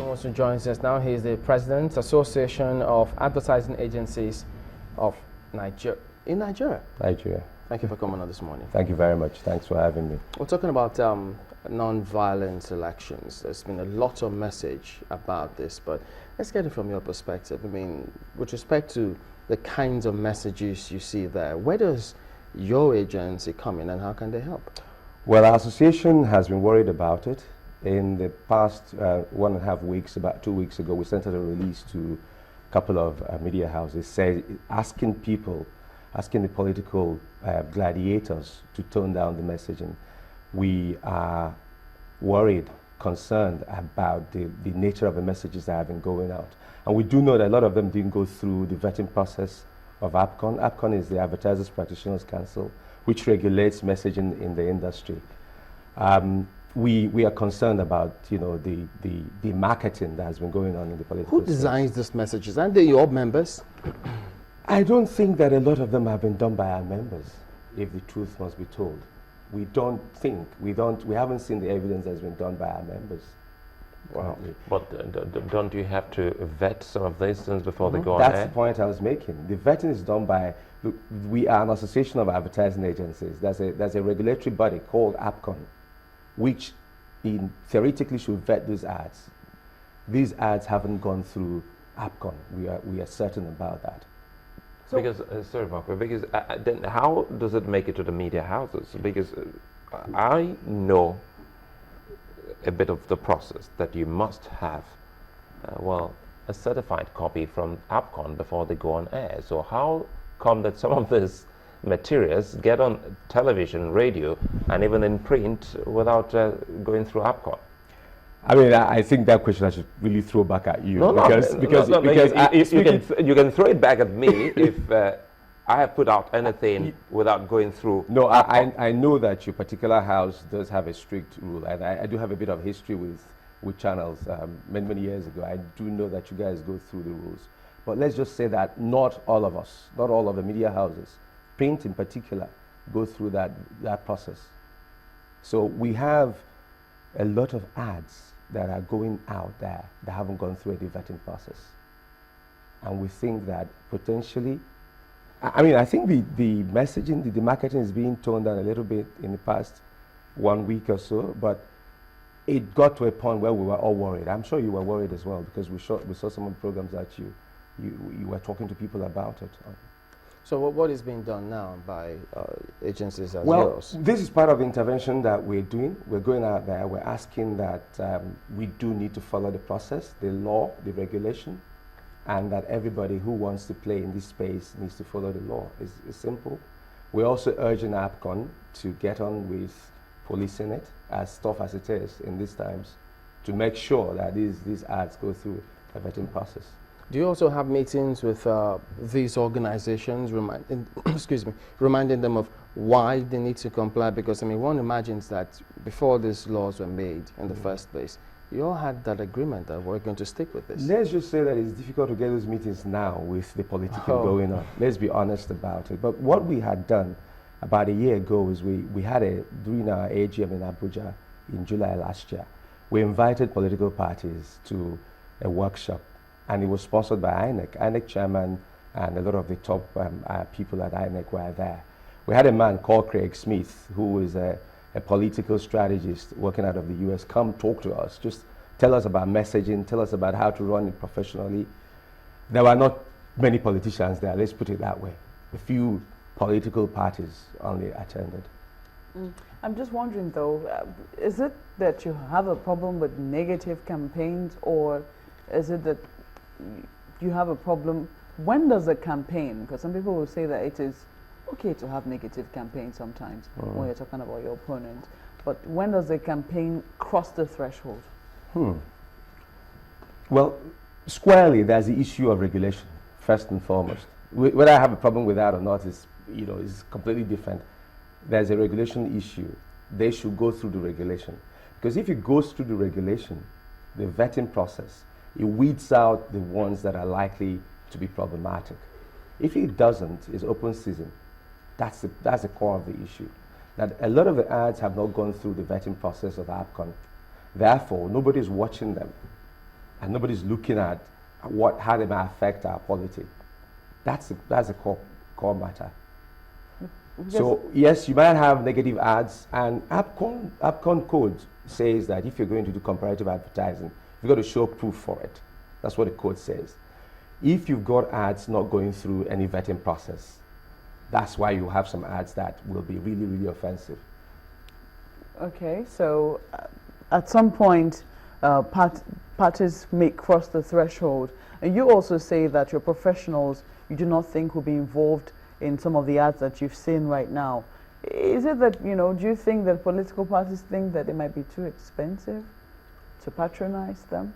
Nwosu joins us now. He is the President, Association of Advertising Agencies of Nigeria. In Nigeria? Nigeria. Thank you for coming on this morning. Thank you very much. Thanks for having me. We're talking about non-violent elections. There's been a lot of message about this, but let's get it from your perspective. I mean, with respect to the kinds of messages you see there, where does your agency come in and how can they help? Well, our association has been worried about it. In the past 1.5 weeks, about 2 weeks ago, we sent out a release to a couple of media houses asking the political gladiators to tone down the messaging. We are worried, concerned about the nature of the messages that have been going out. And we do know that a lot of them didn't go through the vetting process of APCON. APCON is the Advertisers Practitioners Council, which regulates messaging in the industry. We are concerned about, you know, the marketing that has been going on in the political Who designs these messages? Aren't they your members? I don't think that a lot of them have been done by our members, if the truth must be told. We haven't seen the evidence that's been done by our members. Wow. But don't you have to vet some of these things before they go on That's air? the point I was making. The vetting is done by, look, we are an association of advertising agencies. There's a regulatory body called APCON, which theoretically should vet these ads. These ads haven't gone through APCON. We are certain about that. So because, sorry, Marco, because then how does it make it to the media houses? Because I know a bit of the process that you must have, a certified copy from APCON before they go on air. So how come that some of these materials get on television, radio, and even in print without going through APCON? I mean, I think that question I should really throw back at you. You can throw it back at me if I have put out anything without going through. No, I know that your particular house does have a strict rule, and I do have a bit of history with channels. Many years ago, I do know that you guys go through the rules. But let's just say that not all of us, not all of the media houses, print in particular, go through that process. So we have a lot of ads that are going out there that haven't gone through a vetting process. And we think that potentially, I think the messaging, the marketing is being toned down a little bit in the past 1 week or so, but it got to a point where we were all worried. I'm sure you were worried as well, because we saw some of the programs that you were talking to people about it. So what is being done now by agencies as well? yours? This is part of the intervention that we're doing. We're going out there. We're asking that we do need to follow the process, the law, the regulation, and that everybody who wants to play in this space needs to follow the law. It's simple. We're also urging APCON to get on with policing it, as tough as it is in these times, to make sure that these ads go through a vetting process. Do you also have meetings with these organizations, reminding them of why they need to comply? Because, I mean, one imagines that before these laws were made in the first place, you all had that agreement that we're going to stick with this. Let's just say that it's difficult to get those meetings now with the politics going on. Let's be honest about it. But what we had done about a year ago is we had during our AGM in Abuja in July last year, we invited political parties to a workshop, and it was sponsored by INEC. INEC chairman and a lot of the top people at INEC were there. We had a man called Craig Smith, who is a political strategist working out of the US, come talk to us, just tell us about messaging, tell us about how to run it professionally. There were not many politicians there, let's put it that way. A few political parties only attended. I'm just wondering though, is it that you have a problem with negative campaigns, or is it that you have a problem? When does a campaign, because some people will say that it is okay to have negative campaigns sometimes when you're talking about your opponent, but when does a campaign cross the threshold? Well, squarely there's the issue of regulation, first and foremost. Whether I have a problem with that or not is completely different. There's a regulation issue. They should go through the regulation, because if it goes through the regulation, the vetting process, it weeds out the ones that are likely to be problematic. If it doesn't, it's open season. That's the core of the issue. That a lot of the ads have not gone through the vetting process of APCON. Therefore, nobody's watching them. and nobody's looking at how they might affect our polity. That's a core matter. So yes, you might have negative ads, and APCON code says that if you're going to do comparative advertising, you've got to show proof for it. That's what the code says. If you've got ads not going through any vetting process, that's why you have some ads that will be really, really offensive. Okay, so at some point, parties may cross the threshold. And you also say that your professionals, you do not think will be involved in some of the ads that you've seen right now. Is it that, do you think that political parties think that it might be too expensive to patronize them?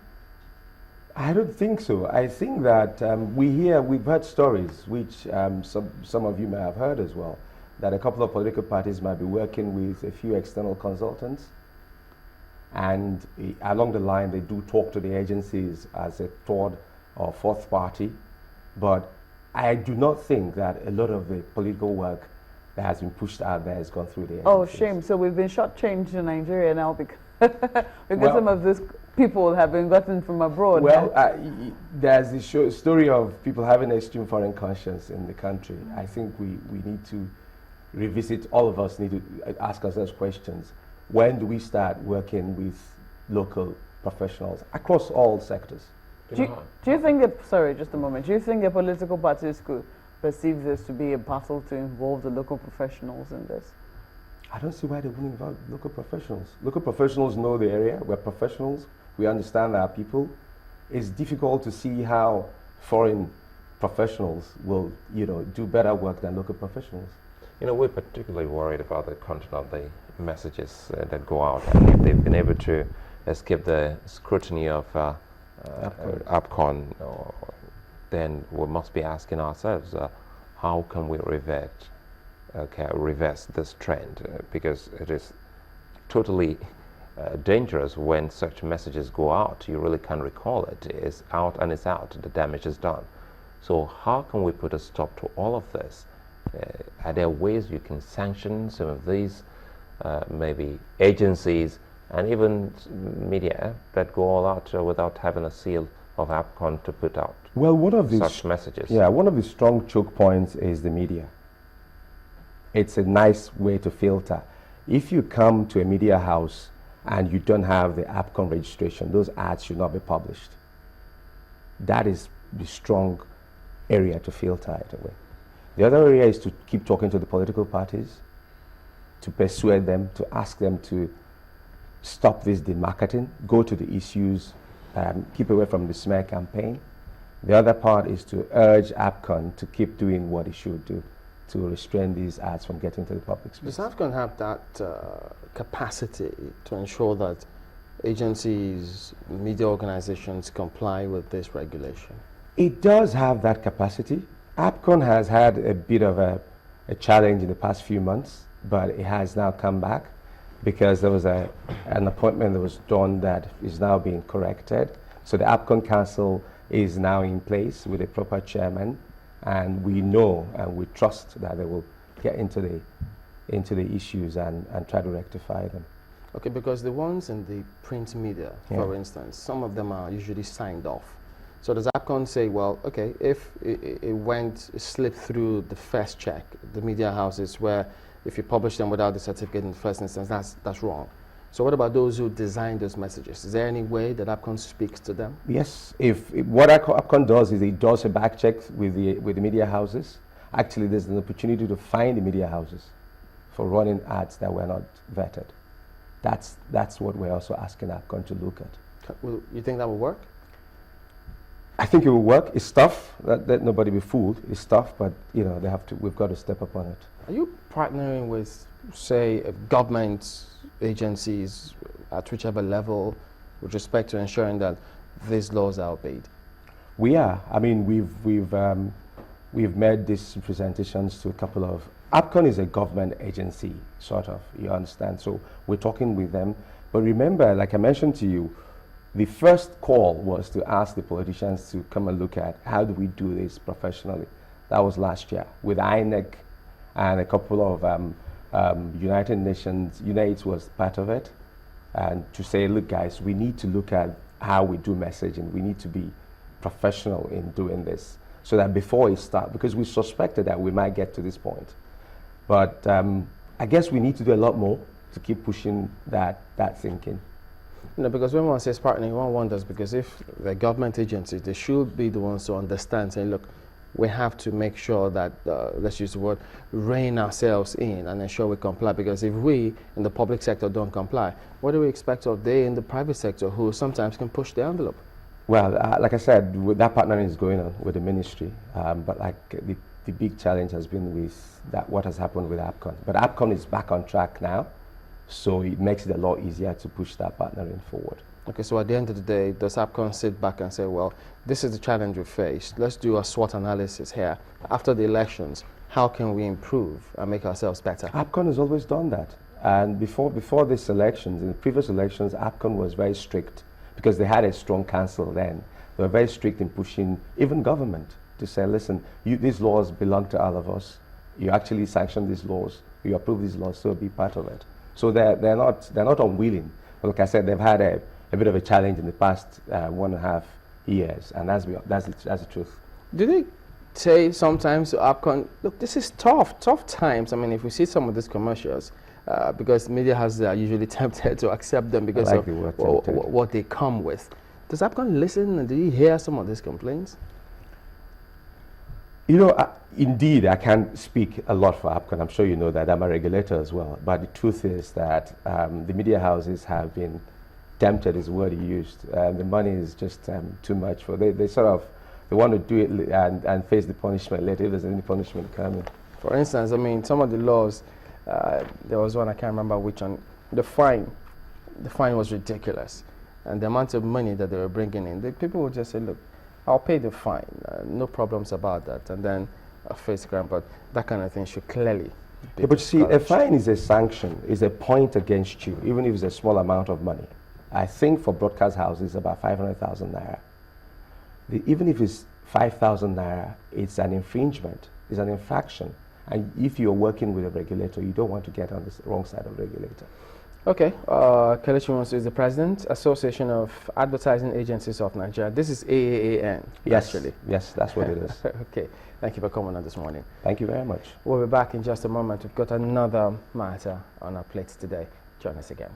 I don't think so. I think that we've heard stories, which some of you may have heard as well, that a couple of political parties might be working with a few external consultants, and along the line they do talk to the agencies as a third or fourth party. But I do not think that a lot of the political work that has been pushed out there has gone through the agencies. Oh, shame. So we've been shortchanged in Nigeria now because some of these people have been gotten from abroad. Well, there's the story of people having extreme foreign conscience in the country. I think we need to revisit, all of us need to ask ourselves questions. When do we start working with local professionals across all sectors? Do you think that, sorry, just a moment, do you think that political parties could perceive this to be a battle to involve the local professionals in this? I don't see why they wouldn't involve local professionals. Local professionals know the area. We're professionals. We understand our people. It's difficult to see how foreign professionals will, do better work than local professionals. We're particularly worried about the content of the messages that go out, and if they've been able to escape the scrutiny of APCON, then we must be asking ourselves, how can we reverse this trend? Because it is totally dangerous when such messages go out. You really can't recall it. It's out and it's out. The damage is done. So how can we put a stop to all of this? Are there ways you can sanction some of these maybe agencies and even media that go all out without having a seal of APCON to put out such messages? Yeah, one of the strong choke points is the media. It's a nice way to filter. If you come to a media house and you don't have the APCON registration, those ads should not be published. That is the strong area to filter it away. The other area is to keep talking to the political parties, to persuade them, to ask them to stop this demarketing, go to the issues, keep away from the smear campaign. The other part is to urge APCON to keep doing what it should do to restrain these ads from getting to the public space. Does APCON have that capacity to ensure that agencies, media organizations comply with this regulation? It does have that capacity. APCON has had a bit of a challenge in the past few months, but it has now come back because there was an appointment that was done that is now being corrected. So the APCON Council is now in place with a proper chairman, and we know and we trust that they will get into the issues and try to rectify them. Okay, because the ones in the print media, for instance, some of them are usually signed off. So does APCON say, well, okay, if it slipped through the first check, the media houses, where if you publish them without the certificate in the first instance, that's wrong. So what about those who design those messages? Is there any way that APCON speaks to them? Yes. What APCON does is it does a back check with the media houses. Actually, there's an opportunity to fine the media houses for running ads that were not vetted. That's what we're also asking APCON to look at. Well, you think that will work? I think it will work. It's tough. Let nobody be fooled. It's tough, but we've got to step up on it. Are you partnering with, say, government agencies at whichever level with respect to ensuring that these laws are obeyed? We are. I mean, we've made these presentations to a couple of. APCON is a government agency, sort of. You understand? So we're talking with them. But remember, like I mentioned to you, the first call was to ask the politicians to come and look at how do we do this professionally. That was last year with INEC and a couple of United Nations. UNAIDS was part of it, and to say, look guys, we need to look at how we do messaging. We need to be professional in doing this so that before it starts, because we suspected that we might get to this point. But I guess we need to do a lot more to keep pushing that thinking. Because when one says partnering, one wonders, because if the government agencies, they should be the ones to understand, saying, look, we have to make sure that, let's use the word, rein ourselves in and ensure we comply. Because if we in the public sector don't comply, what do we expect of they in the private sector who sometimes can push the envelope? Well, like I said, that partnering is going on with the ministry, but like the big challenge has been with what has happened with APCON. But APCON is back on track now, so it makes it a lot easier to push that partnering forward. Okay, so at the end of the day, does APCON sit back and say, well, this is the challenge we face. Let's do a SWOT analysis here. After the elections, how can we improve and make ourselves better? APCON has always done that. And before this elections, in the previous elections, APCON was very strict because they had a strong council then. They were very strict in pushing even government to say, listen, these laws belong to all of us. You actually sanction these laws. You approve these laws, so be part of it. So they're not unwilling. But like I said, they've had a bit of a challenge in the past 1.5 years, and that's the truth. Do they say sometimes to APCON, look, this is tough I times? I mean, if we see some of these commercials, because media has usually tempted to accept them because of what they come with. Does APCON listen, and do you hear some of these complaints? Indeed, I can't speak a lot for APCON. I'm sure you know that. I'm a regulator as well. But the truth is that the media houses have been tempted, is the word he used. The money is just too much for they want to do it and face the punishment later if there's any punishment coming. For instance, I mean, some of the laws, there was one, I can't remember which one, the fine was ridiculous. And the amount of money that they were bringing in, the people would just say, look, I'll pay the fine, no problems about that, and then face crime, but that kind of thing should clearly be but you see, a fine is a sanction, is a point against you, even if it's a small amount of money. I think for broadcast houses, about 500,000 naira. Even if it's 5,000 naira, it's an infringement, it's an infraction. And if you're working with a regulator, you don't want to get on the wrong side of the regulator. Okay, Kelechi Nwosu is the president, Association of Advertising Agencies of Nigeria. This is AAAN, yes, actually. Yes, that's what it is. Okay, thank you for coming on this morning. Thank you very much. We'll be back in just a moment. We've got another matter on our plates today. Join us again.